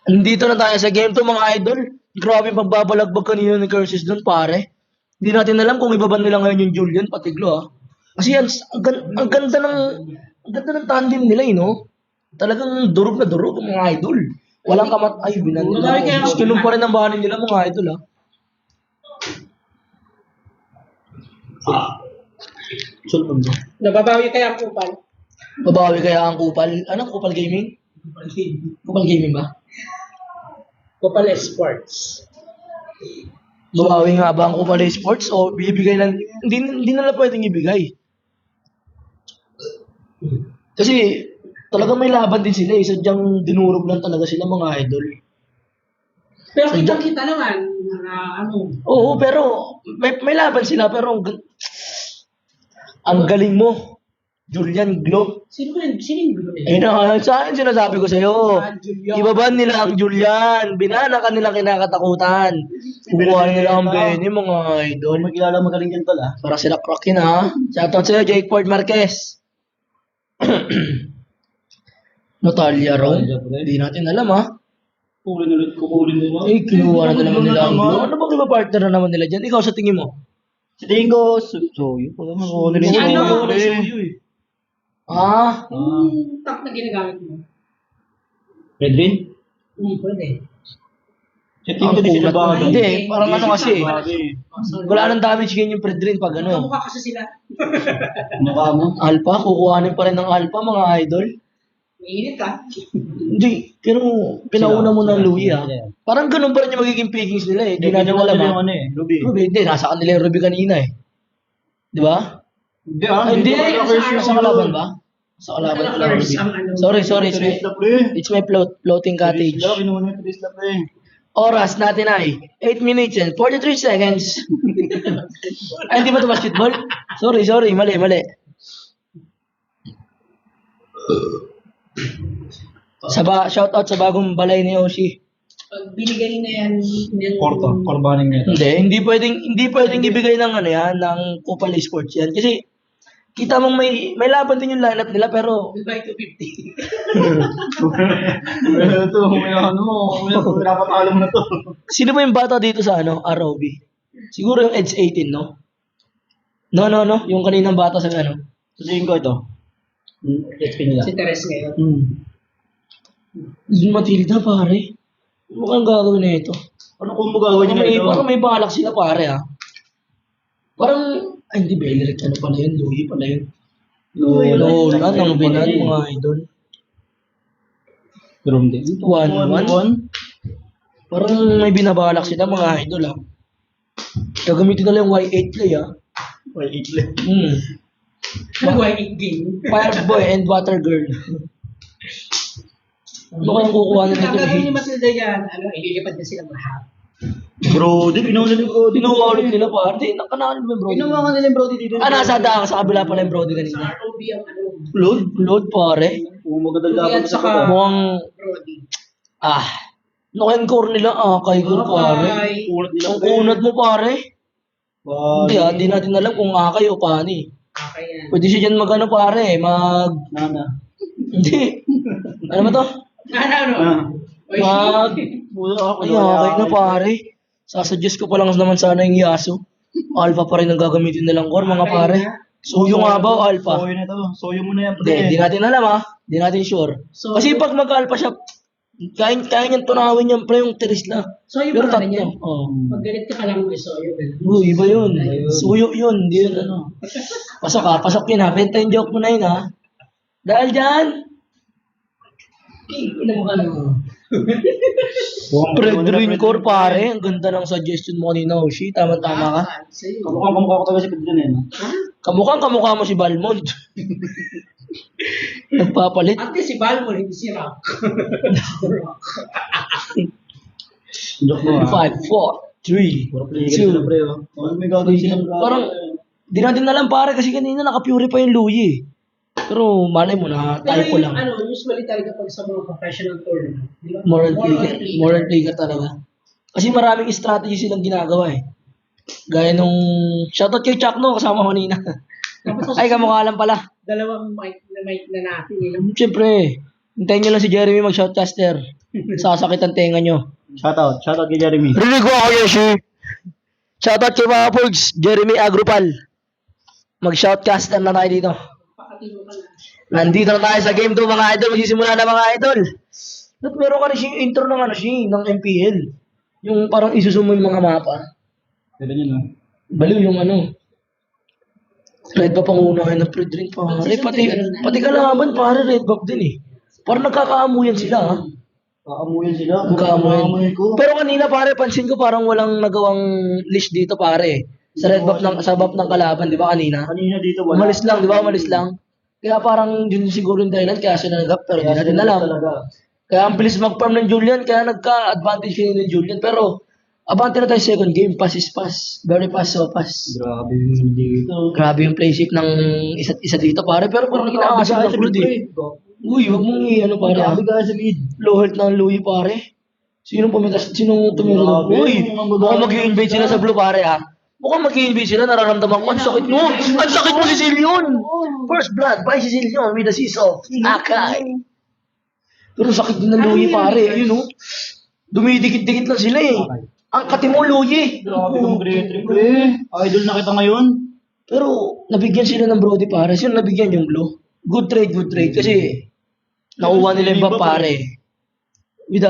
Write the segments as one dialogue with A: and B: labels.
A: Nandito na tayo sa game to mga idol. Grabe yung pagbabalagbag kanina ni Curses doon pare. Hindi natin alam kung ibaban nila ngayon yung Julian patiglo ah. Kasi yan, ang ganda ng tandem nila eh, no? Talagang durog na durog ang mga idol. Walang kamat, ay binan nila. Skillum pa rin ang bahanin nila mga idol ah.
B: Nababawi kaya ang kupal?
A: Babawi kaya ang Kupal. Anong Kupal Gaming? Kupal Gaming ba?
B: Kupal Esports.
A: Babawi nga ba ang Kupal Esports o bibigay lang? Hindi nila pwedeng ibigay. Kasi talagang may laban din sila eh. Sadyang dinurog lang talaga sila mga idol.
B: Pero kita naman na
A: Oo, pero may laban sila pero ang galing mo. Julian Globe.
B: Sino yung gulo nila?
A: Ayun na, sa akin sinasabi ko sa'yo.
B: Julian.
A: Ibaban nila ang Julian. Binana ka nilang kinakatakutan. Kukuha nila ang Benny, mga idol.
C: Magkilala magaling yan pala.
A: Para sila crack yun ha. Shoutout sa'yo, Jake Ford Marquez. Natalia Ron. Hindi natin alam ha.
C: Kukulin nila.
A: Eh, kinuha na naman nila ang Globe. Ano bang iba partner na naman nila dyan? Ikaw sa tingin mo?
C: Sa tingin ko, Soyo. Pag mo
B: Si ano?
A: Ah,
B: Yung top na ginagamit mo.
C: Pedrin?
B: Pwede.
C: Sa tingin ko di sila ba?
A: Hindi, parang ano kasi. Wala nang damage gain yung Predrin pag ano.
B: Kamukha kasi sila.
C: Mukha mo?
A: Alpha, kukuhanin pa rin ng Alpha mga idol.
B: Mainit ah.
A: Hindi, pero pinauna mo ng Louis ah. Parang ganun pa rin yung magiging pickings nila eh. Hindi natin alam ah.
C: Ruby.
A: Ruby, hindi. Nasa kanila yung Ruby kanina eh. Di ba?
C: Hindi
A: Ay, hindi. Sa kalaban ba? Sa kalaban ko lang
B: First,
A: Ruby. Sorry. It's my floating cottage.
C: Kinuha mo yung Tris Lap eh.
A: Oras natin ay 8 minutes and 43 seconds. Ay, hindi ba ito basketball? Sorry. Mali. Shoutout sa bagong balay ni Yoshi.
B: Pag binigay na yan,
C: Korbaning nito.
A: Hindi pwedeng ibigay ng ano yan, ng Kupal Esports yan. Kasi, kita mong may laban din yung lineup nila, pero,
B: goodbye to 50.
C: Ito, pinapatalo mo na to.
A: sino ba yung bata dito sa ano, ROB? Siguro yung Edge 18, no? No, yung kaninang bata sa ano.
C: Sa tingin ko ito. HP nila.
B: Si Teres ngayon.
A: Matilda, pare. Mukhang gagawin na ito.
C: Ano kung magagawin nila ito?
A: Parang may balak sila, pare, ha? Parang, ay, hindi, Beleric, ano pala yun? Louis pala yun. Nolan, ang binan, mga idol.
C: Drum din.
A: 1-1. Parang may binabalak sila, mga idol, ha? Gagamitin nila yung Y8 play, ha?
C: May itle.
B: Ano ba yung game?
A: Fireboy and Water Girl. Ano kayang kukuha nila ito?
B: Gagawin ni Matilda yan, ililipad na silang lahat.
C: Brody, kinuha nila yung Brody.
A: Pinuha ulit nila, pare. Nakanaan mo yung Brody.
C: Kinuha ka nila yung Brody dito.
A: Nasa daan, sa kabila pala yung Brody kanina.
B: Sa ROB ang
A: Load, pare.
C: Kung magandang laban sa
B: Saka-
A: Mukhang,
B: Brody.
A: Nakain core nila, kay core, pare. Ang unad mo, pare. Hindi natin alam kung akay o pani.
B: Okay yan.
A: Pwede siya dyan mag-ano, pare,
C: Nana.
A: Hindi. Ano ba to?
B: Ano?
A: Ay, okay na, pare. Sasuggest ko pa lang naman sana yung Yasuo. Alpha pa rin ang gagamitin nilang core, mga pare. Suyo nga ba o Alpha?
C: Soyo na to. Soyo mo na yan.
A: Hindi natin alam ha. Hindi natin sure.
B: So,
A: Kasi pag mag-alpha siya, kaya niyang tunawin yung pre yung tiris na.
B: So, yung
A: Pero
B: mga
A: tatlo.
B: ganyan.
A: Oo.
B: Pag galit ka lang mo, so yun.
A: Iba yun. Suyo yun. Hindi yun ano. Pasok yun ha. Benta yung joke mo na yun ha. Dahil dyan. Ina mo ka na. Dream core pare. Ang ganda ng suggestion mo kanina, Oshi. Tama-tama ka.
C: Kamukha ko talaga si Pedro na yun.
A: Kamukha mo si Balmond. Nagpapalit.
B: At least si Balmor, hindi si Rock.
C: Joke mo
A: 5, 4, 3,
C: Puro player sila pre. May gagawin silang
A: Parang, di natin alam pare kasi kanina naka-purify yung Louis eh. Pero malay mo na, tayo ko lang.
B: Usually talaga pag sa mga professional tournament. Di ba?
A: Moral player talaga. Kasi maraming strategy silang ginagawa eh. Gaya nung, shoutout kay Chuck no, kasama ko kanina.
B: Tapos
A: Ay, kamukha lang pala.
B: dalawang mic na natin.
A: Siyempre, Hintayin nyo lang si Jeremy mag-shoutcaster. Sasakit ang tenga nyo.
C: Shoutout kay Jeremy.
A: Rinig ko ako, Yoshi. Shoutout kay mga Porgs, Jeremy Agrupal. Mag-shoutcaster na tayo dito.
B: Pakatino ka na.
A: Nandito na tayo sa game 2 mga idol. Magsisimula na mga idol. Ba't meron ka na siya yung intro ng ng MPL? Yung parang isusumo yung mga mapa.
C: Pwede nyo, no?
A: Baliw yung Red Buff ang unahin ng pre-drink pare. Pati kalaban pare, Red Buff din eh. Parang nagkakaamuyan sila ha.
C: Kakamuyan sila.
A: Nagkaamuyan.
C: ko.
A: Pero kanina pare, pansin ko parang walang nagawang leash dito pare. Sa Red Buff sa buff ng kalaban, di ba kanina?
C: Kanina dito wala.
A: Umalis lang, di ba? Umalis lang. Kaya parang yun siguro yung dahilan kaya sila nag-up pero di natin alam.
C: Talaga.
A: Kaya ang bilis mag-farm ng Julian, kaya nagka-advantage kanina ng Julian. Pero, abante na tayo second game, pass is pass. Very pass, so pass.
C: Grabe yung dito.
A: Grabe yung playsheet ng isa't isa dito pare. Pero parang inaabas ng Blood eh. Uy, wag mong pare.
C: Grabe ka sa mid.
A: Low health ng Louie pare. Sinong tumira ng
C: Grabe.
A: Uy, mukhang mag-i-invade sila sa blue pare ha. Mukhang mag-i-invade sila, nararamdaman ko. Ang sakit mo! Ang sakit mo si Zillion! First blood by si Zillion with the cease of Akai. Pero sakit din ng Louie pare. Ayun oh. Dumidikit-dikit lang sila eh. Ang kati mo Louie.
C: Grabe kang great trip eh. Idol na kita ngayon.
A: Pero nabigyan sila ng Brody pare. Sino nabigyan yung blue? Good trade. Kasi nakuha nila yung buff pare. With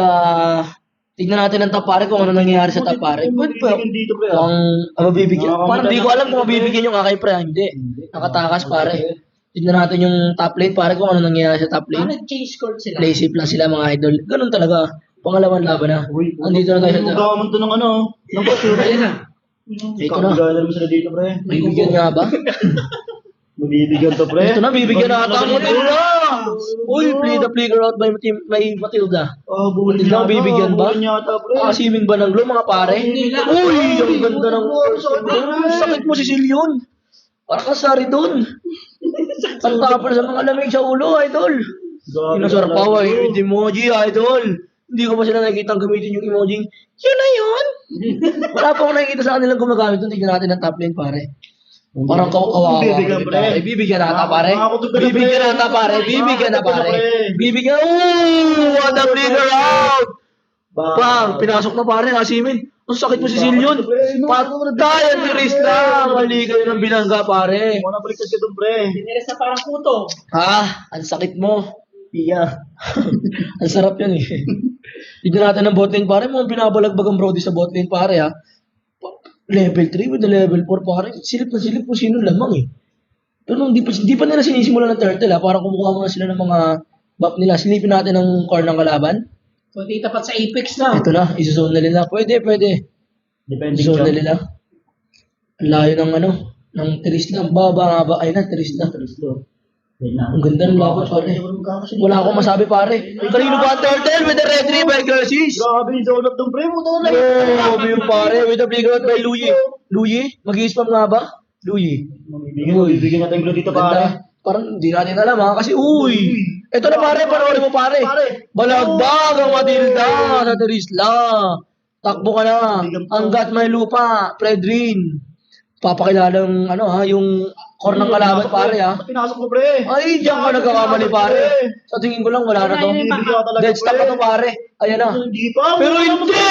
A: tignan natin ang top pare kung ano nangyayari sa top pare. Pwede pa.
C: Dito pre.
A: Ang mabibigyan. Parang di ko alam kung mabibigyan yung Akai pre. Hindi. Nakatakas pare. Tignan natin yung top lane pare kung ano nangyayari sa top
B: Paano
A: lane.
B: nag-change court sila?
A: Play safe lang sila mga idol. Ganun talaga. Pangalawang laban na. Andito na tayo sa top.
C: Magawa to ng ng basura.
B: Ayun na.
A: Ito na.
C: Kakagana naman sila dito pre.
A: Bibigyan nga ba?
C: Mabibigyan to pre.
A: Ito na, bibigyan na ata ang Matilda. Uy, play the flicker out by Matilda.
C: Bulin
A: Tignan, bibigyan ba?
C: Bulin yata pre.
A: Asiming ba ng glow mga pare? Uy, ang ganda ng sakit mo si Zillion. Parang kasari doon. Ang tapos sa mga lamig sa ulo, idol. Inasar pa, yung emoji, idol. Hindi ko pa sila nakikita gamitin yung emoji. Yun na yun. Wala pa akong nakikita sa kanilang gumagamit doon. Tignan natin ang top lane, pare. Parang kawawa.
C: Bibigyan, pre.
A: Bibigyan na ata, pare.
C: Makakatugtog na,
A: Bibigyan na ata, pare. Bibigyan na, pare. Bibigyan. Ooh, what a flicker out. Bang, pinasok na pare, Asimin. Ang sakit mo si Zillion. Patay ang tiris lang. Mali kayo ng binangga, pare.
C: Muna baliktad ka doon pre.
B: Diniris na parang kuto.
A: Ha? Ang sakit mo. Iya. Ang sarap yan eh. Tignan natin ang botlane, pare. Mga binabalagbag ang Brody sa botlane, pare ha. Level 3 with the level 4, pare. Silip na silip kung sino lamang eh. Pero hindi pa nila sinisimula ng turtle ha. Parang kumukuha muna sila ng mga buff nila. Silipin natin ang core ng kalaban.
B: Kung di tapat sa Apex na.
A: Ito na, isuzone na nila. Pwede.
C: Depende
A: Isuzone na
C: siya.
A: nila. Ang layo ng ng Trisla. Baba nga ba? Ayun na, Trisla. Ang ganda ng laban, pare. Wala akong masabi, pare. Kanino ba ang turtle with the red ring by Garcis?
C: Grabe yung zone up doon pre. Muto na.
A: Oh, yung pare. With the flicker out by Louie. Louie? Mag-i-spam nga ba? Louie.
C: Bibigyan natin yung dito pare.
A: Ganda. Parang hindi natin alam ha. Kasi, uy. Ito na pare, panoorin mo pare. Balagbag ang Matilda sa Trisla. Takbo ka na. Hanggat may lupa. Predrin. Papakilala yung, yung core ng kalaban pare ha.
C: Pinasok mo pre.
A: Ay, diyan ka nagkakamali pare. Sa tingin ko lang, wala na to. Dead stop na to pare. Ayan na.
C: Hindi pa.
A: Pero hindi!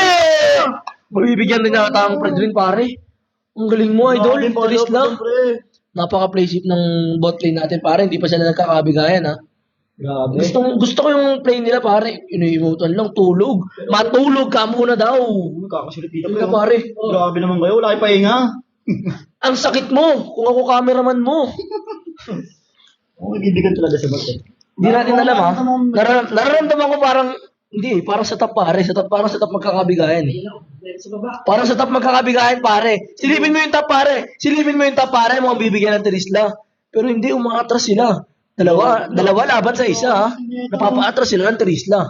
A: Mabibigyan din yata ang Predrin pare. Ang galing mo, idol. Trisla. Napaka-playship ng bot lane natin pare. Hindi pa sila nagkakabigayan ha.
C: Grabe.
A: Gusto ko yung play nila pare. Inu-emotan lang, tulog. Matulog ka muna daw.
C: Kakasilip dito
A: Tingnan
C: pre.
A: pare.
C: Grabe naman kayo. Wala kayo pahinga.
A: Ang sakit mo. Kung ako cameraman mo.
C: Bibigyan talaga sa bate.
A: Hindi natin alam ha. Nararamdaman ko parang sa top pare. Parang sa top magkakabigayan eh.
B: Sa baba.
A: Parang sa top magkakabigayan pare. Silipin mo yung top pare. Mukhang bibigyan ng Trisla. Pero hindi, umaatras sila. Dalawa laban sa isa ha. Napapaatras sila ng Trisla.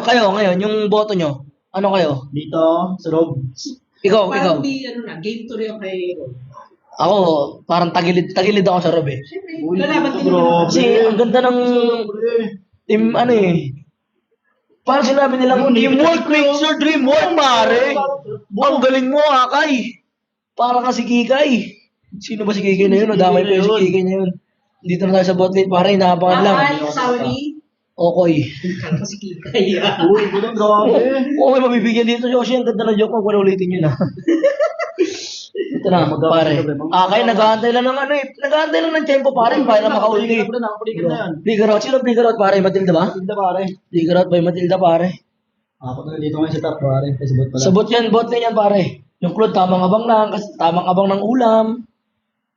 A: Kayo ngayon, yung boto nyo. Ano kayo?
C: Dito, sa loob.
A: Ikaw.
B: Parang di, game to rin kay Ron.
A: Ako, parang tagilid ako sa Rob eh.
B: Siyempre, lalaban din
C: Grabe.
A: Kasi ang ganda ng team, parang sinabi nilang, teamwork makes your dream work, pare. Ang galing mo, Akay. Para ka si Kikay. Sino ba si Kikay na yun? O damay pa yung si Kikay na yun. Dito na tayo sa bot lane, pare, inaabangan lang.
B: Ay, asawa ni...
A: Okay.
B: Kala ko si Kikay.
C: Uy, budang grabe.
A: Okay, mabibigyan dito si Yoshi. Ang ganda ng joke mo. Kung ulitin yun, ha. Ito na, pare. Kaya nag-aantay lang ng ano eh. Nag-aantay lang ng tempo, pare. Para na makaulti.
C: Nakapalikan na yan.
A: Flicker out. Sino flicker out, pare? Matilda ba?
C: Matilda pare.
A: Flicker out by Matilda, pare.
C: Ako na dito ngayon sa top pare. Kasi bot pala.
A: Sa bot yan, bot lane yan, pare. Yung Claude, tamang abang lang. Kasi tamang abang ng ulam.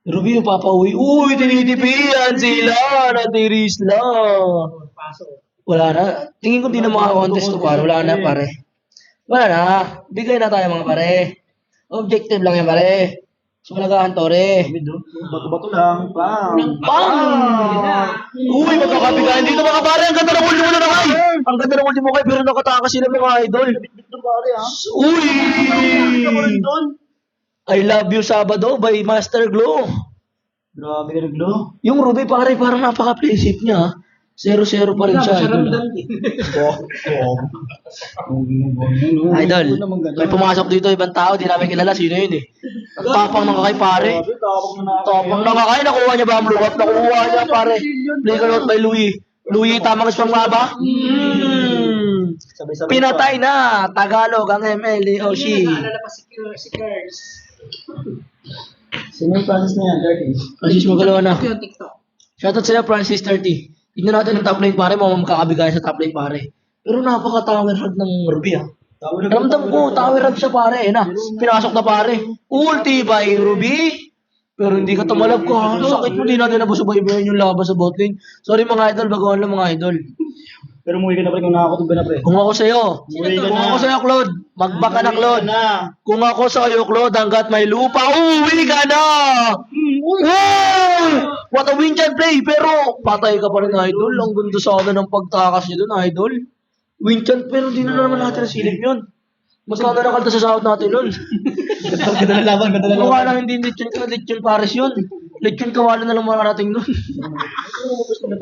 A: Ruby, yung papauwi. Uy, tinitipian sila. Natiris lang.
B: Pasok.
A: Wala na. Tingin ko di na makakontest to, pare. Wala na, pare. Wala na. Bigay na tayo, mga pare. Objective lang yan, pare. So, malagahan, Tore.
C: Bato-bato lang. Bang!
A: Bang! Uy, magkakabigayan dito, mga pare. Ang ganda ng ulti mo na nakay. Ang ganda ng ulti mo kay, pero nakatakas sila, mga idol.
C: Dito pare ha.
A: Uy!
C: Doon.
A: I love you, Sabado by Master Glow.
C: Grabe ka naglo.
A: Yung Ruby, pare, parang napaka-playsafe niya. 0-0 pa rin siya, idol. Idol, may pumasok dito ibang tao, di namin kilala sino yun eh. Ang tapang ng kakay, pare. Tapang ng kakay, nakuha niya ba ang blue up? Nakuha niya, pare. Flicker out by Louie. Louie, tamang spam nga ba? Pinatay na, Tagalog ang ML ni Oshi.
B: Naalala pa si Kers.
C: Sino yung Francis na yan? 30?
A: Francis Magalawa na.
B: Ito yung TikTok.
A: Shoutout sa'yo, Francis 30. Tignan natin ang top lane, pare. Makakabigay sa top lane, pare. Pero napaka-tower hug ng Ruby, ah. Ramdam ko, tower hug siya, pare. Na, pinasok na, pare. Ulti by Ruby. Pero hindi ka tumalab ko, ha? Sakit mo, di natin nabusubay-bayan yung laban sa bot lane. Sorry, mga idol. Baguhan lang, mga idol.
C: Pero umuwi ka na pre kung nakakatog ka na pre.
A: Kung ako sa'yo,
C: Umuwi ka
A: kung
C: na.
A: ako sa'yo, Claude, magbaka na, Claude. Kung ako sa'yo, Claude, hanggat may lupa, uwi ka na! Uy! What a win dyan, play! Pero, patay ka pa rin, idol. Ang ganda sana ng pagtakas niya dun, idol. Win dyan, pero di na naman natin nasilip yun. Magkano na kalta sa sahod natin nun?
C: Ganda na laban, ganda na laban.
A: Mukha lang hindi lechon pares yun. Lechon kawala na lang makarating nun.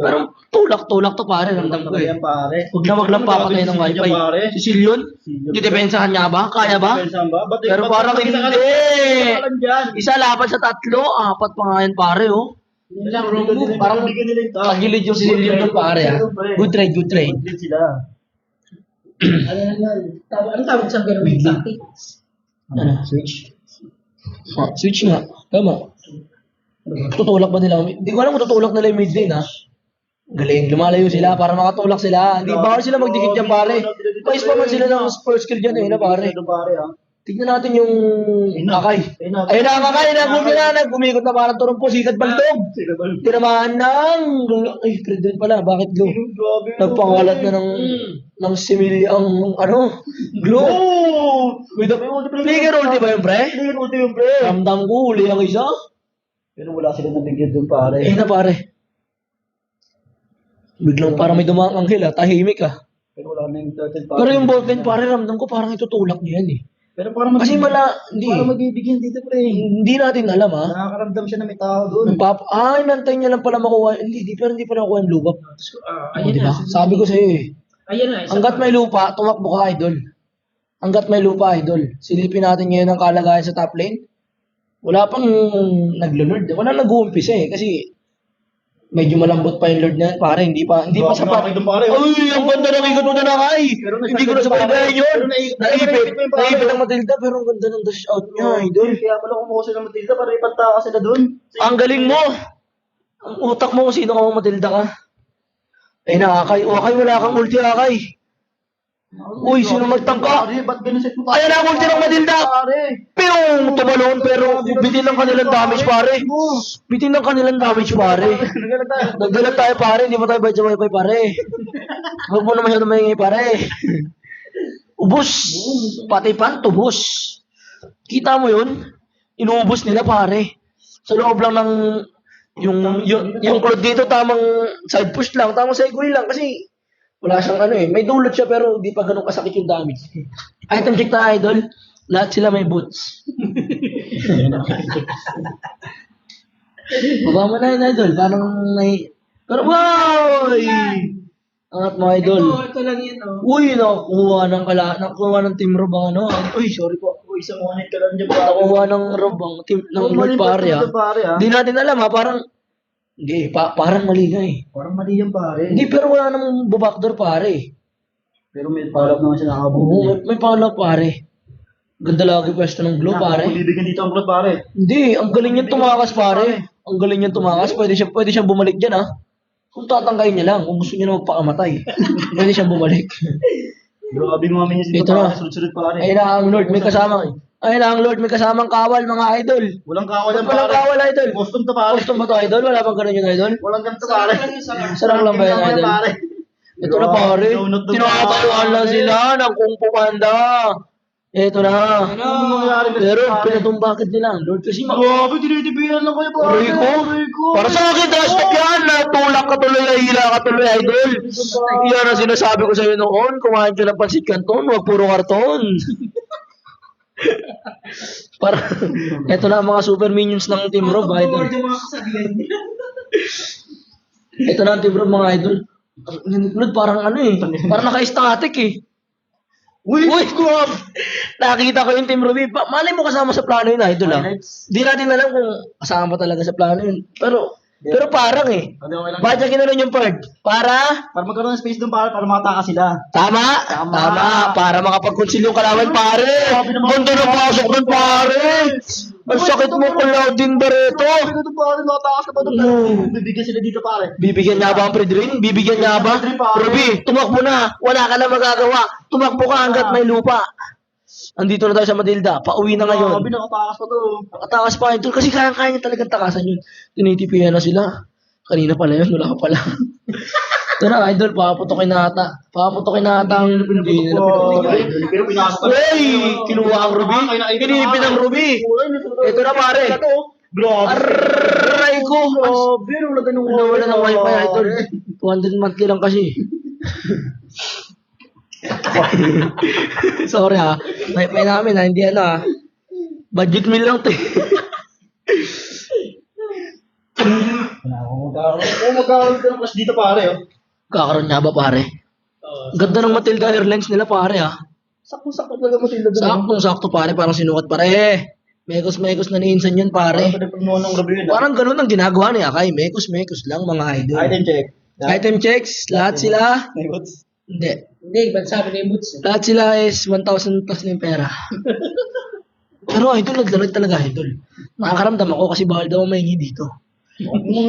A: Pero tulak-tulak to, pare. Ramdam ko eh.
C: Yan pare.
A: Huwag lang papatay ng wifi. Si Silyon? Didepensahan niya ba? Kaya ba? Pero parang hindi. Isa laban sa tatlo, apat pa nga yan, pare, oh.
B: Walang wrong move.
A: Parang tagilid yung si Silyon doon, pare, ah. Good trade, good trade.
C: Good sila.
B: Ano na yan? Ano tawag sa Berwin Tactics?
A: Ano? Switch? Switch nga. Tama. Tutulak ba nila? Hindi ko alam kung tutulak nila yung mid lane, ha? Galing, lumalayo sila para makatulak sila. Hindi bawal sila magdikit dyan, pare. Pais pa man sila ng first kill dyan, eh, na pare. Tignan natin yung kakay. Ayun na, kakay, nagumikot na parang turong po, sikat baltog. Tinamaan ng... Ay, Fred din pala, bakit glow? Nagpangalat na ng simili ang, ano, glow. Flicker ulti ba yung pre? Ramdam ko, uli ang isa.
C: Pero wala sila nabigyan doon pare.
A: Eh na pare. Biglang parang may dumaang anghel, tahimik ah.
C: Pero wala na yung turtle pare.
A: Pero yung ball pen, pare, ramdam ko parang itutulak niya yan eh.
C: Pero parang
A: Kasi
C: hindi.
A: hindi.
C: Parang magbibigyan dito pre.
A: Hindi natin alam ah.
C: Nakakaramdam siya na may tao doon.
A: Nantay niya lang pala makuha. Pero hindi pala nakuha yung lubak.
B: Ayan
A: Diba?
B: na.
A: Sabi ko sa'yo eh.
B: Ayan na.
A: Hanggat may lupa, tumakbo ka, idol. Hanggat may lupa, idol. Silipin natin ngayon ang kalagayan sa top lane. Wala pang naglo-lord. Wala nag-uumpisa eh. Kasi medyo malambot pa yung lord na yan. Pare, hindi pa sapat. Ay, ang ganda ng ikot mo na nakay. Hindi ko na sa pagbayan yun. Naipit ang Matilda, pero ang ganda ng dash out niya, idol.
C: Kaya pala kumuha sila ng Matilda para ipantaka sila doon.
A: Ang galing mo. Ang utak mo kung sino ka mo Matilda ka. Ay na, Akay. O, Akay, wala kang ulti, Akay. Uy, sino magtangka?
C: Ba't ganun set mo tayo?
A: Ayan na, ulti ng Matilda. Piyong tumalon, pero bitin ng kanilang damage, pare. Bitin ng kanilang damage, pare. Nagdalag tayo, pare. Hindi mo tayo bayad sa wifi, pare. Huwag mo na masyado maingay, pare. Ubus. Pati pan, tubos. Kita mo yun? Inuubos nila, pare. Sa loob lang ng... Yung Claude dito, tamang side push lang. Tamang segue lang. Kasi wala siyang ano eh. May dulot siya, pero di pa ganun kasakit yung damage. Item check na, idol. Lahat sila may boots. Baba mo na yun, idol. Parang may... Pero, wow! Angat mo, idol.
B: Ito lang yan, oh.
A: Uy, nakuha ng Team Rob ang ano. Uy, sorry po.
C: Uy, isang one hit ka lang dyan.
A: Nakuha ng Rob ang team ng Lord pare, ha. Di natin alam, ha. Parang Hindi, parang mali nga eh.
C: Parang mali yan pare.
A: Hindi, pero wala namang backdoor pare.
C: Pero may follow-up naman siya nakabuli.
A: Oo, may follow pare. Ganda lagi pwesto ng glue pare.
C: Bibigyan dito ang plot pare.
A: Hindi, ang galing niyan tumakas pare. Ang galing niyan tumakas. Pwede siyang bumalik diyan ah. Kung tatangkayin niya lang, kung gusto niya na magpakamatay. Pwede siyang bumalik.
C: Grabe mga minis dito
A: Ito na.
C: pare. Sunod-sunod pare.
A: Ayun na ang Lord, may kasamang. Ayun na ang Lord, may kasamang kawal mga idol.
C: Walang kawal yan
A: Walang
C: pare.
A: kawal idol.
C: Custom to pare.
A: Gusto mo to idol? Wala bang ganun yung idol?
C: Walang ganito pare.
A: Sarang lang ba yan idol?
C: Pare.
A: Ito na pare.
C: Donut to,
A: Tinakatayuan lang sila ng Kung Fu Panda. Ito na.
C: Ano mangyayari
A: Pero
C: pare?
A: pinatumbakit nila ang Lord kasi
C: Grabe, dinitibihan lang kayo pare.
A: Rico? Para sa akin, drastic yan. Natulak ka tuloy, hila ka tuloy, idol. Yan ang sinasabi ko sa'yo noon. Kumain ka ng pansit canton, huwag puro karton. Para, eto na ang mga super minions ng Team Rob, idol.
B: Yung mga kasabihan niya.
A: Ito na ang Team Rob, mga idol. Ang Lord, parang ano eh. Parang naka-static eh. Uy, Rob! Nakita ko yung Team Rob. Malay mo kasama sa plano yun, idol ah. Di natin alam kung kasama talaga sa plano yun. Pero parang eh.
C: Ano, okay lang.
A: Bakit niya ginanon yung bird? Para?
C: Para magkaroon ng space doon pare, para makataka sila.
A: Tama?
C: Tama.
A: Para makapag-conceal yung kalaban, pare. Ganda na pasok nun, pare. Ang sakit mo kung Laudin Barreto.
C: Sabi ko doon pare, nakatakas na ba doon? Bibigyan sila dito pare.
A: Bibigyan niya ba ang Predrin? Bibigyan niya ba? Ruby, tumakbo na. Wala ka na magagawa. Tumakbo ka hanggat may lupa. Andito na tayo sa Matilda. Pauwi na ngayon.
C: Grabe, nakatakas pa to.
A: Nakatakas pa idol kasi kaya-kaya niya talagang takasan yun. Tinitipihan na sila. Kanina pala yun, wala ka pala. Ito na idol, papaputokin na ata. Papaputokin na ata ang hindi nila pinuputokin.
C: Pero pinasok ka.
A: Uy! Kinuha ang Ruby. Kinipin ang Ruby. Ito na pare.
C: Grabe.
A: Aray ko.
C: Grabe, wala ganun
A: Wala ng wifi idol. 200 monthly lang kasi. Sorry ha. Wifi namin ha, hindi ano ha. Budget meal lang to eh.
C: Magkakaroon ka ng class dito pare. Oh.
A: Kakaroon niya ba pare? Ganda ng Matilda Airlines nila pare ha.
C: Sakto-sakto talaga mo sila doon.
A: Saktong-sakto pare, parang sinukat pare. Mekos-mekos na niinsan yan pare.
C: Parang pinagpunuan ng review yun.
A: Parang ganun ang ginagawa ni Akay. Mekos-mekos lang mga idol.
C: Item check.
A: Item checks, lahat sila.
C: May what's?
A: Hindi.
B: Hindi, ba't sabi na yung boots?
A: Lahat sila is 1,000 plus na yung pera. Pero idol, naglalag talaga idol. Nakakaramdam ako kasi bawal daw mahingi dito.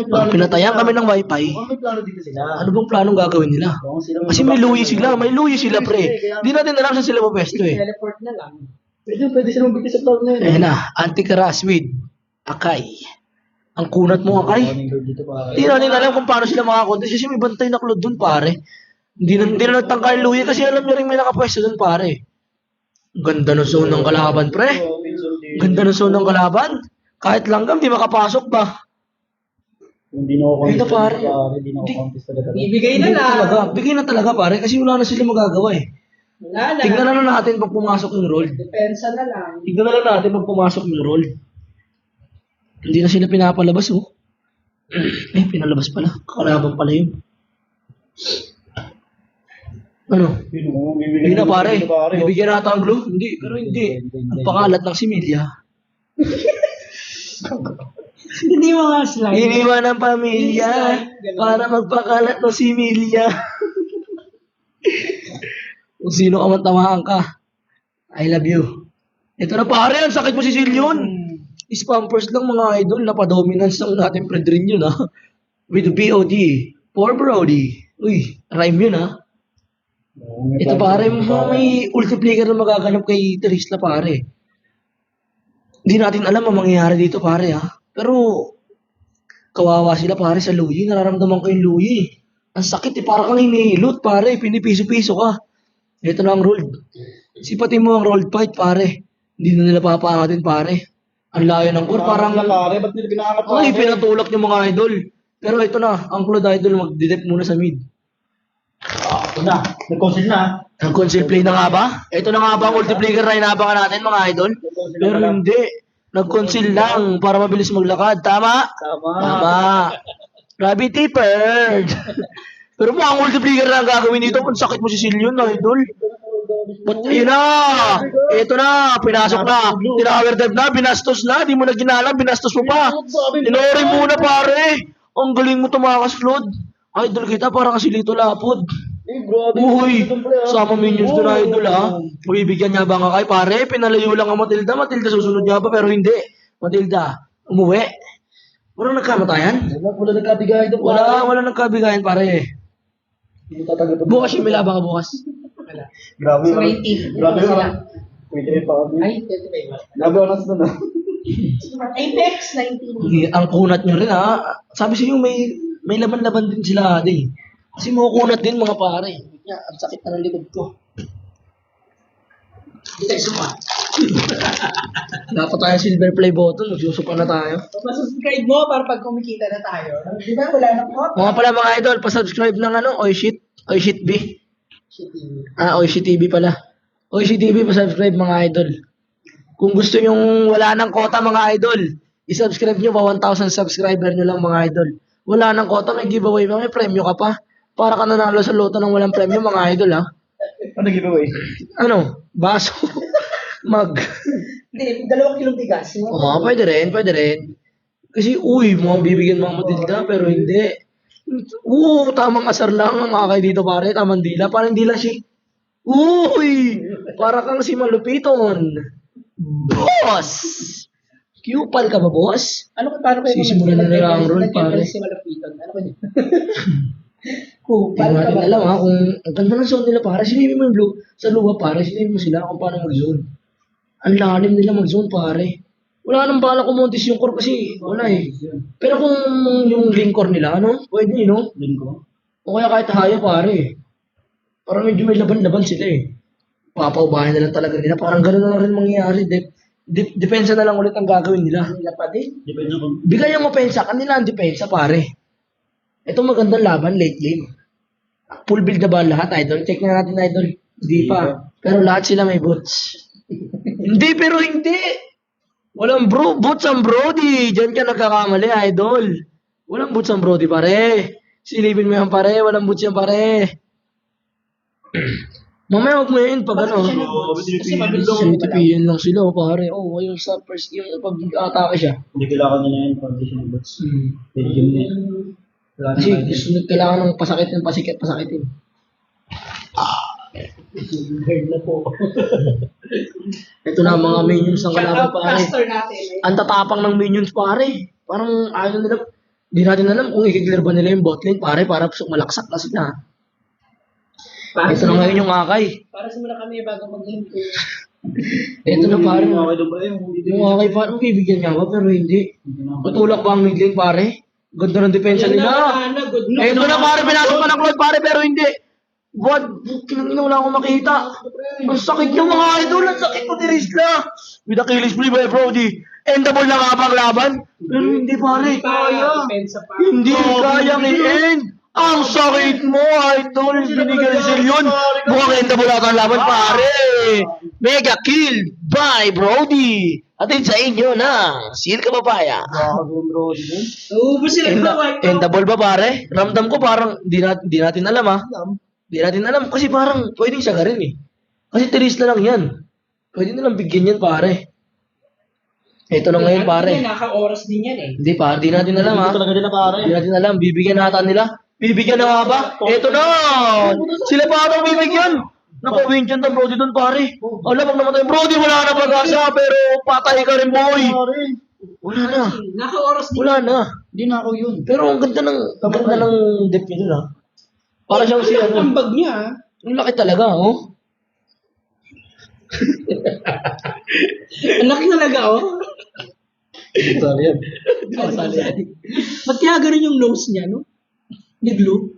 A: Pag pinatayan kami ng wifi,
C: May plano dito sila.
A: ano bang planong gagawin nila? Kasi may luwi sila pre. Di natin alam saan sila mapesto eh.
B: Teleport na lang.
C: Pwede silang bigyan sa plano na yun.
A: Ayan na, Anti-Karas with Akay. Ang kunat mo Akay.
C: Dito pare.
A: Hindi natin alam kung paano sila makakontes kasi may bantay na klod dun pare. Hindi na nagtangka yung luwi kasi alam niya rin may nakapwesto dun pare. Ganda ng zone ng kalaban pre. Ganda ng zone ng kalaban. Kahit langgam di makapasok ba?
C: Hindi na ako
A: Ayun na, pare.
C: Hindi na ako contest talaga.
B: Ibigay na
A: Bigay
B: lang.
A: talaga. Bigay na talaga pare kasi wala na sila magagawa eh.
B: Wala na.
A: Tignan na lang natin pag pumasok yung roll.
B: Depensa na lang.
A: Tignan na lang natin pag pumasok yung roll. Hindi na sila pinapalabas oh. Eh, pinalabas pala. Kalaban pala yun. Ano? Hindi na pare. Bibigyan natin ang glue? Hindi, pero hindi. Ang pangalat ng similya.
B: Hindi mo nga slide.
A: Iniwan ng pamilya para magpakalat ng similya. Kung sino ka man tamaan ka, I love you. Ito na pare, ang sakit mo si Silyon. Spampers lang mga idol, napadominance ng natin Predrin yun ha. With BOD, for Brody. Uy, rhyme yun ha. Ito pare, may multiplier na magaganap kay Terisla pare. Hindi natin alam ang mangyayari dito pare ha. Pero, kawawa sila pare sa Luyi. Nararamdaman ko yung Luyi. Ang sakit eh, parang kang hinihilot pare. Pinipiso-piso ka. Ito na ang rolled. Sipatin mo ang rolled fight pare. Hindi na nila papaangatin pare. Ang layo ng core. Parang,
C: pare, ba't nila pinaangat
A: ay, pinatulak yung mga idol. Pero ito na, ang Cloud Idol mag-detect muna sa mid.
C: Ito na, nag-conceal na.
A: Ang conceal play na nga ba? Ito na nga ba ang multiplier na inabangan natin mga idol? Pero hindi. Nag-conceal lang para mabilis maglakad. Tama? Tama. Gravity bird. Pero mukhang multiplier na ang gagawin dito. Kung sakit mo si Silyon, idol. But yun na. Ito na. Pinasok na. Tinawer dive na. Binastos na. Di mo na ginalam. Binastos mo pa. Tinori muna pare. Ang galing mo tumakas, Flood. Idol kita para kasi Lito Lapod.
C: Grabe.
A: Uy,
C: Pre, ah.
A: sama minions doon, idol, ha? Bibigyan niya ba nga kay pare? Pinalayo lang ang Matilda. Matilda susunod niya pa, pero hindi. Matilda, umuwi. Walang nagkamatayan?
C: Wala nagkabigay doon.
A: Wala nagkabigayan, pare.
C: Hindi tatagay pa.
A: Bukas yung may labang ka bukas.
B: Wala.
C: Grabe.
B: So,
C: ah.
B: 19.
C: Grabe.
B: Sila.
C: ah. Wait, pa kami.
B: Ay, 25.
C: Grabe oras na na.
B: Apex, 19.
A: Ang kunat nyo rin, ha? Sabi sa inyo, may laban-laban din sila, ate. Kasi makukunat din, mga pare. Kaya, ang sakit na ng likod ko.
B: Hindi tayo suma.
A: Dapat tayo silver play button, magsusupa na tayo.
B: Subscribe mo para pag kumikita na tayo. Di ba? Wala na po.
A: Mga pala mga idol, pasubscribe ng Oishit B. Oishit TV pala. Oishit TV, pasubscribe mga idol. Kung gusto nyong wala ng kota mga idol, isubscribe nyo pa 1,000 subscriber nyo lang mga idol. Wala ng kota, may giveaway, may premyo ka pa. Para ka nanalo sa loto ng walang premyo mga idol, ha?
C: Ano giveaway?
A: Ano? Baso? Mag?
B: Hindi, 2 kilong bigas.
A: Oo, pwede rin. Kasi, mga bibigyan mga Matilda, pero hindi. Tamang asar lang ang mga kayo dito pare, tamang dila. Parang dila siya. Para kang si Malupiton. Boss! Cupal ka ba, boss?
B: Paano kayo
A: Sisimulan na nila ang role, pare.
B: Si Malapitan. Ano ba yun?
A: Hindi
B: Kupal ka
A: natin
B: ba?
A: alam ha, kung ang ganda ng zone nila pare, sinipin mo yung blue, sa luwa pare, sinipin mo sila kung paano mag-zone. Ang lalim nila mag-zone pare. Wala nang bala kumontis yung core kasi wala eh. Pero kung yung link core nila, pwede no?
C: Lingko.
A: O kaya kahit hayo pare. Parang medyo may laban-laban sila eh. Papaubahan na lang talaga nila. Parang gano'n na rin mangyayari. Depensa na lang ulit ang gagawin nila.
B: Nila pa din.
C: Depende kung...
A: Bigay ang opensa, kanila ang depensa pare. Ito magandang laban, late game. Full build na ba lahat, idol? Check na natin, idol. Hindi pa. Pero lahat sila may boots. Hindi, pero hindi. Walang boots ang Brody. Diyan ka nagkakamali, idol. Walang boots ang Brody, pare. Silipin mo yan, pare. Walang boots yan, pare. Mamaya huwag mo yun pag ano.
B: Kasi mabilis
A: Sinitipiyan lang sila, pare. Yung sa first, yung pag-atake siya.
C: Hindi kailangan nila yung foundation of boots. Pwede yun eh. Wala
A: Kasi
C: na
A: gusto kailangan ng pasakitin.
B: Bird na po.
A: Ito na ang mga minions ng kalaban, pare.
B: Caster natin.
A: Ang tatapang ng minions, pare. Parang ayaw nila. Di natin alam kung i-clear ba nila yung botlane, pare, para malaksak na sila. Ito na ngayon yung akay.
B: Para simula kami bago mag-game.
A: Ito na, pare.
C: Okay doon ba yun?
A: Yung akay, parang bibigyan niya ba, pero hindi. Patulak ba ang mid lane, pare? Ganda ng depensa nila.
B: Good
A: Ito na, pare, pinasok pa ng Claude, pare, pero hindi. What? Kinangina, wala akong makita. Ang sakit yung mga idol. Ang sakit ko ni Rizla. With a killing spree by Brody. Endable na nga bang laban? Pero hindi, pare. Hindi kayang i-end. Ang sakit mo, idol. Binigyan si yun. Mukhang endable ata ang laban, pare. Mega kill by Brody. Atin sa inyo na Seal Kababaya.
C: Grabe yung bro.
B: Ubus sila
A: Endable ba, pare? Ramdam ko parang di natin alam, ha? Di natin alam kasi parang pwedeng sagarin eh. Kasi tiris na lang yan. Pwede na lang bigyan yan, pare. Ito na ngayon, pare.
B: Naka-oras din yan eh.
A: Hindi, pare. Di natin alam, ha?
C: Hindi talaga nila pare.
A: Di natin alam. Bibigyan nata nila. Bibigyan na nga ba? Ito na! Sila pa atong bibigyan. Naka-win ng Brody doon, pare. Alam, pag namatay, Brody, wala na pag-asa, pero patay ka rin, boy. Wala na.
B: Naka-oras din.
A: Wala na.
C: Hindi na ako yun.
A: Pero ang ganda ng depth nila, ha? Para siyang si ano.
B: Ang bag niya ah.
A: Ang laki talaga, oh.
B: Ang laki talaga oh.
A: Sali yan. Sali yan.
B: Ba't kaya ganun yung nose niya no? Niglo.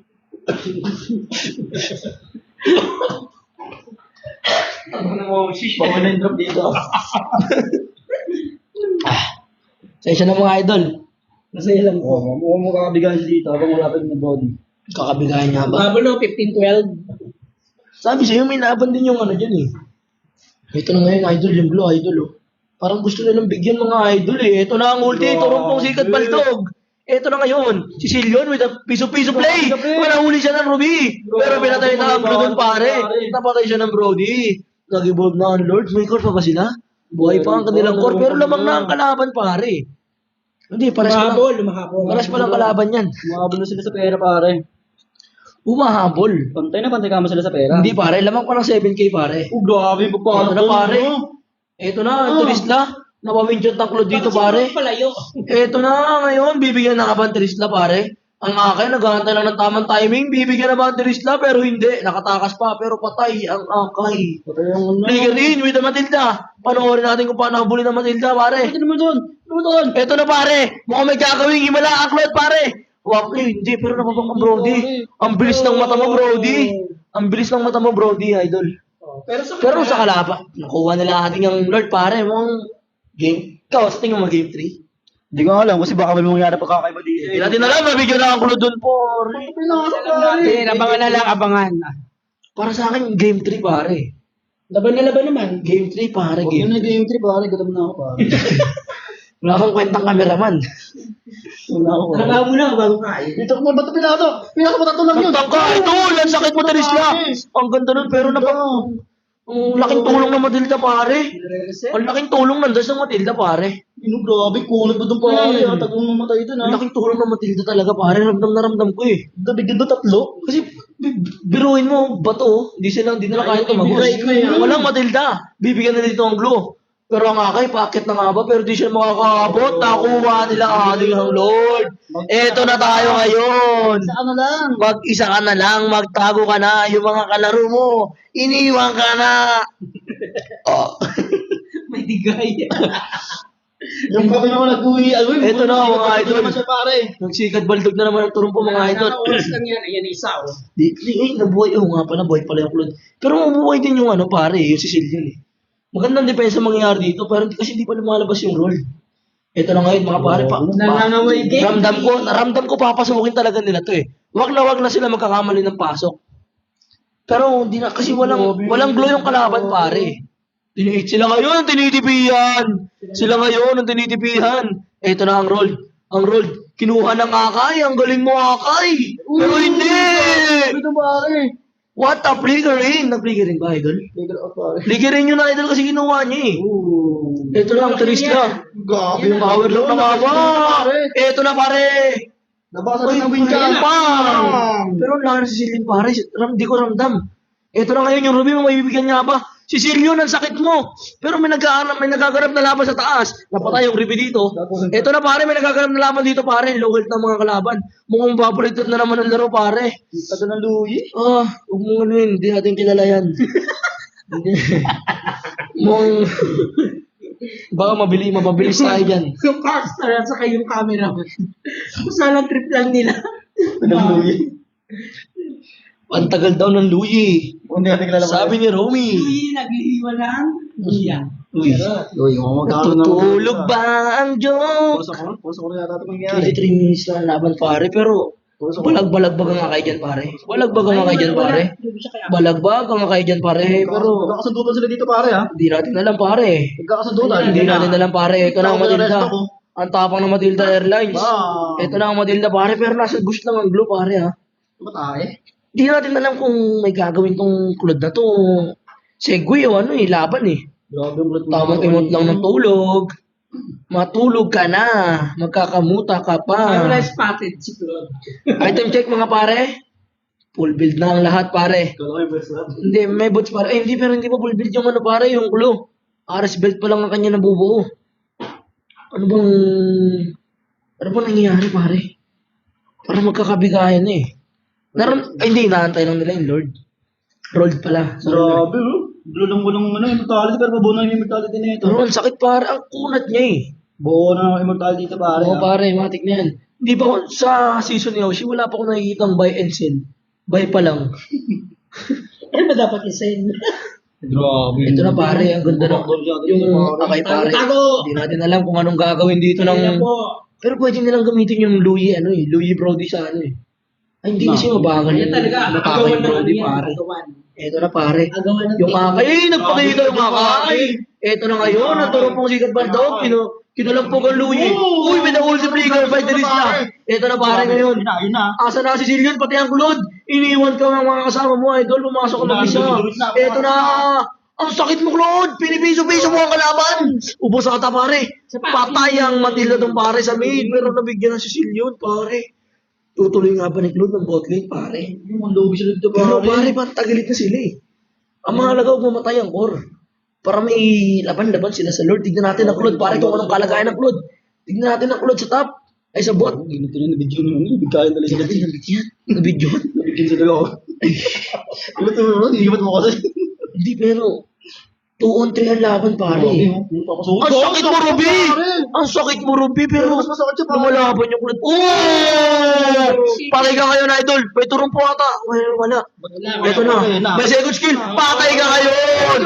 C: Bawal na yung drop dito.
A: Sensya na mga idol. Masaya lang po.
C: Mukhang mo kakabigahan siya dito habang wala pa yung body.
A: Kakabigayan niya ba?
B: Babalo, 15-12.
A: Sabi sa'yo, may naaban din yung ano dyan eh. Ito na ngayon, idol, yung blue idol oh. Parang gusto nilang bigyan mga idol eh. Ito na ang ulti, turumpong sikat baltog. Ito na ngayon, si Silyon with a piso-piso play. Manahuli siya ng Ruby. Pero pinatay na ang blue dun pare. Napatay siya ng Brody. Nag-evolve na ang Lord. May core pa ba sila? Buhay pa ang kanilang core. Pero lamang na ang kalaban pare. Hindi, pares pa lang.
B: Lumahabol.
A: Pares pa lang kalaban yan.
C: Umahabol na sila sa pera, pare.
A: Umahabol.
C: Pantay na pantay kamo sila sa pera.
A: Hindi pare, lamang pa ng 7K pare.
C: Oh, grabe pa paano
A: Ito na pare. Ito na, Trisla. Napawinchot ng Claude dito pare.
B: Palayo.
A: Ito na, ngayon, bibigyan na ka ba ng Trisla pare? Ang akin, naghahantay lang ng tamang timing, bibigyan na ba ng Trisla, pero hindi. Nakatakas pa, pero patay ang akay.
C: Patay yung ano.
A: Trigger in with the Matilda. Panoorin natin kung paano habulin ng Matilda pare.
C: Ito naman doon. Ano doon?
A: Ito na pare, mukhang may gagawing himala ang Claude pare. Wag, hindi, pero napapang ang Brody. Ang bilis ng mata mo, Brody. Ang bilis ng mata mo, Brody, idol. Pero sa kalaban, nakuha nila ating ang Lord pare, mukhang game. Ikaw, sa tingin mo game 3?
C: Hindi ko alam kasi baka may mangyari pagkakaiba dito.
A: Hindi natin alam, mabigyan na ang Claude doon po.
B: Abangan na lang, abangan.
A: Para sa akin, game 3 pare.
B: Laban na laban naman.
A: Game 3 pare,
C: Huwag
A: game
C: yun na game 3, pare. Gutom na ako, pare.
A: Wala kang kwentang cameraman.
C: Wala ako.
B: Trabaho mo na bago kain.
C: Dito ko ba ito pinato? Pinato ba lang yun?
A: Tangka, idol! Ang sakit mo, Trisla! Ang ganda nun, pero ang laking tulong ng Matilda, pare. Ang laking tulong ng das ng Matilda, pare.
C: Grabe, kulit ba doon, pare? Tagong mamatay doon,
A: Ang laking tulong ng Matilda talaga, pare. Ramdam na ramdam ko eh.
C: Bigyan doon tatlo.
A: Kasi, biruin mo, bato, hindi nila kaya tumagos. Walang Matilda. Bibigyan na dito ang glue. Pero ang akay, paakit na nga ba? Pero di siya makakaabot. Nakuha nila ating ang Lord. Eto na tayo ngayon.
C: Sa ano lang?
A: Mag-isa ka na lang, magtago ka na. Yung mga kalaro mo, iniwan ka na. Oh.
B: May digay.
C: Yung kami naman nag-uwi.
A: Eto na, mga idol.
C: naman siya, pare.
A: Nagsikat baldog na naman ang turumpo mga idol.
B: Nakaulas lang yan. Ayan, isa oh.
A: Nabuhay. Oo nga pala, buhay pala yung Claude. Pero mabuhay din yung ano pare, yung Sicilian eh. Magandang depensa mangyayari dito, pero kasi di pa lumalabas yung role. Ito na ngayon mga pare,
B: Nangangamoy game.
A: ramdam ko papasukin talaga nila to eh. Wag na sila magkakamali ng pasok. Pero hindi na, kasi walang glow yung kalaban pare. Sila ngayon ang tinitipihan. Sila ngayon ang tinitipihan. Ito na ang role. Ang role, kinuha ng Akay. Ang galing mo Akay. Pero hindi.
C: Ito, pare.
A: What a flickering. Nag-flickering ba idol?
C: Figure out, pare.
A: Flickering yun idol kasi kinuha niya eh. Ito na ang Trisla.
C: Grabe
A: Yung power lock na mama. Ito na pare.
C: Nabasa
A: Uy,
C: ng wincha.
A: pang! Pero ang laki na si Silin pare, di ko ramdam. Ito na ngayon yung Ruby mo, may bibigyan niya ba? Si Silio, ang sakit mo. Pero may nagaganap na laban sa taas. Napatay yung Ruby dito. Ito na pare, may nagaganap na laban dito pare. Low health ng mga kalaban. Mukhang paborito na naman ang laro pare.
C: Taga ng Louie.
A: Huwag mong ano yun, hindi natin kilala yan. Hindi. Mukhang... Baka mabilis tayo dyan.
B: Yung caster at saka yung camera. Sana trip lang nila.
C: Taga ng Louie.
A: Ang tagal daw ng Louie.
C: Hindi natin kilala.
A: Sabi ni Romy.
B: Uy, nagliliwan lang. Iya.
C: Uy, magkakaroon ng...
A: Tutulog ba ang joke?
C: Puso ko na yata ito mangyari.
A: 23 minutes lang laban pare, pero balagbag ang akay dyan pare. Balagbag ang akay dyan pare. Balagbag ang akay dyan pare, pero
C: Nagkakasundutan sila dito, pare, ha?
A: hindi natin alam pare.
C: Nagkakasundutan.
A: Hindi natin alam pare. Ito na ang Matilda. Ang tapang ng Matilda Airlines.
C: Wow.
A: Ito na ang Matilda pare, pero nasa gusto lang ang glue pare ha.
C: Matay.
A: Hindi natin alam kung may gagawin tong Claude na to. Segway o ano eh, laban eh.
C: Grabe ang blood.
A: Tamang emote lang ng tulog. Matulog ka na. Magkakamuta ka pa.
B: Wala spotted si Claude.
A: Item check mga pare. Full build na ang lahat pare.
C: Kala ko yung best lab.
A: Hindi, may boots pare. Hindi, pero hindi pa full build yung ano pare, yung clue. RS belt pa lang ang kanya nabubuo. Ano bang nangyayari pare? Parang magkakabigayan eh. Hindi, inaantay lang nila yung Lord. Rolled pala.
C: Grabe, oh. Walang immortality, pero mabuo na yung immortality na ito.
A: Pero ang sakit pare, ang kunat niya eh.
C: Buo na ang immortality dito, pare.
A: Oo pare, matik na yan. Hindi pa ako, sa season ni Yoshi, wala pa akong nakikita buy and sell. Buy pa lang.
B: Ano ba dapat i-send?
C: Grabe.
A: Ito na pare, ang ganda ng yung akay pare.
B: Tago!
A: Hindi natin alam kung anong gagawin dito
B: Ayan
A: ng...
B: po.
A: Pero pwede nilang gamitin yung Louie, Louie Brody sa ano eh. Ay, hindi kasi mabagal
B: Ayan talaga.
A: Mataka yung
B: Agawan
A: Brody
B: ng
A: pare.
B: agawan.
A: Ito na pare.
B: Agawan ng
A: Yung akay, nagpakita yung akay. Ito na ngayon, naturo pong sikat baldog. Kinulampog ang Louie. Uy, may na-multiplier by the na. Ito na pare ngayon.
C: Yun na.
A: Asa na si Zillion, pati ang Claude. Iniwan ka ng mga kasama mo, idol. Pumasok ka mag-isa. Ito na. Ang sakit mo, Claude! Pinipiso-piso mo ang kalaban! Ubos ang kata, pare. Patay ang Matilda doon, pare, sa mid. Pero nabigyan ng Cecil yun, pare. Tutuloy nga ba ni Claude ng botlane, pare?
C: Ang lobi sila dito,
A: Pero pare, tagalit na sila eh. Ang mahalaga, huwag mamatay ang core. Para may laban-laban sila sa Lord. Tignan natin ang Claude, pare, kung anong kalagayan ng Claude. Tignan natin ang Claude sa top. Ay, sa bot.
C: Ginito na nabidyo naman. Bigkayan talaga sila.
A: Nabidyo.
C: Nabidyo sila ako. Ano ito mo? Nilipat mo kasi.
A: Hindi, pero 2-on-3 ang laban, pare. Ang sakit mo, Ruby! Ang sakit mo, Ruby, pero
C: Mas masakit siya, pare.
A: lumalaban yung Claude. Oh! Patay ka ngayon, idol. May turong po ata. Wala. Ito na. May second skill. Patay ka ngayon!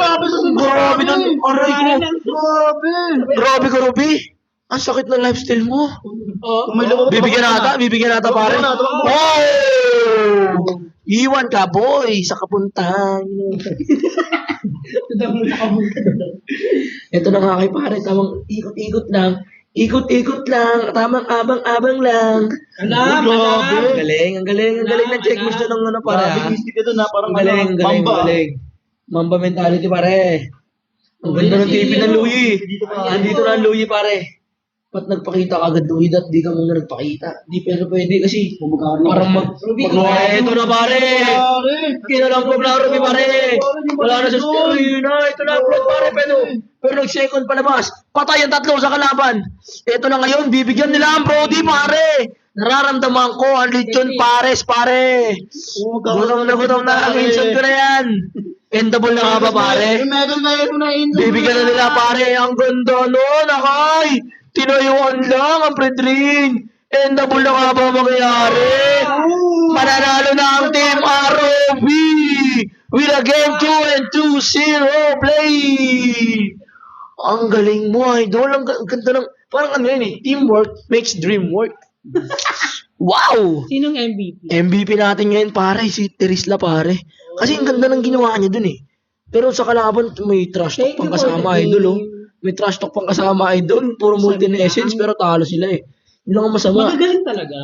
A: Grabe nun. Aray ko. Grabe ka, Ruby. Ang sakit ng lifestyle mo. Bibigyan nata, pare. Oh! Iwan ka, boy, sa kapuntang. Ito na nga kay pare, tamang ikot-ikot lang. Ikot-ikot lang, tamang abang-abang lang.
B: Alam.
A: Ang galing ng check mo ng ano, pare.
C: Grabe, mystic ito na. Parang
A: Ang galing. Mamba mentality, pare. Ang ganda ng TV ng Louie. Andito na ang Louie, pare. Ba't nagpakita ka agad, Louie, at di ka muna nagpakita? Di pero pwede kasi parang ito na, pare. Kinalampog na Ruby, pare. Wala na sa story na. Ito na, upload, pare. Pero nag-second palabas. Patay ang tatlo sa kalaban. Ito na ngayon, bibigyan nila ang Brody, pare. Nararamdaman ko ang lechon pares, pare. Gutom na ang insult ko na yan. Endable na nga ba, pare? Bibigyan na nila, pare. Ang ganda nun, akay. Tinayuan lang ang Fredrin. Endable na nga ba mangyayari? Mananalo na ang Team ROV with a game 2-2-0 play. Ang galing mo, idol. Ang ganda ng, parang ano yun eh, teamwork makes dream work. Wow!
B: Sinong MVP?
A: MVP natin ngayon, pare, si Terisla, pare. Kasi ang ganda ng ginawa niya dun eh. Pero sa kalaban, may trash talk pang kasama, idol, oh. May trash talk pang kasama, idol. Puro multi na essence, pero talo sila eh. Yun lang ang masama.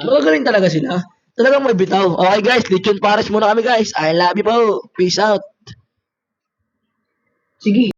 A: Magagaling talaga sila. Talagang may bitaw. Okay guys, lechon pares muna kami guys. I love you po. Peace out.
B: Sige.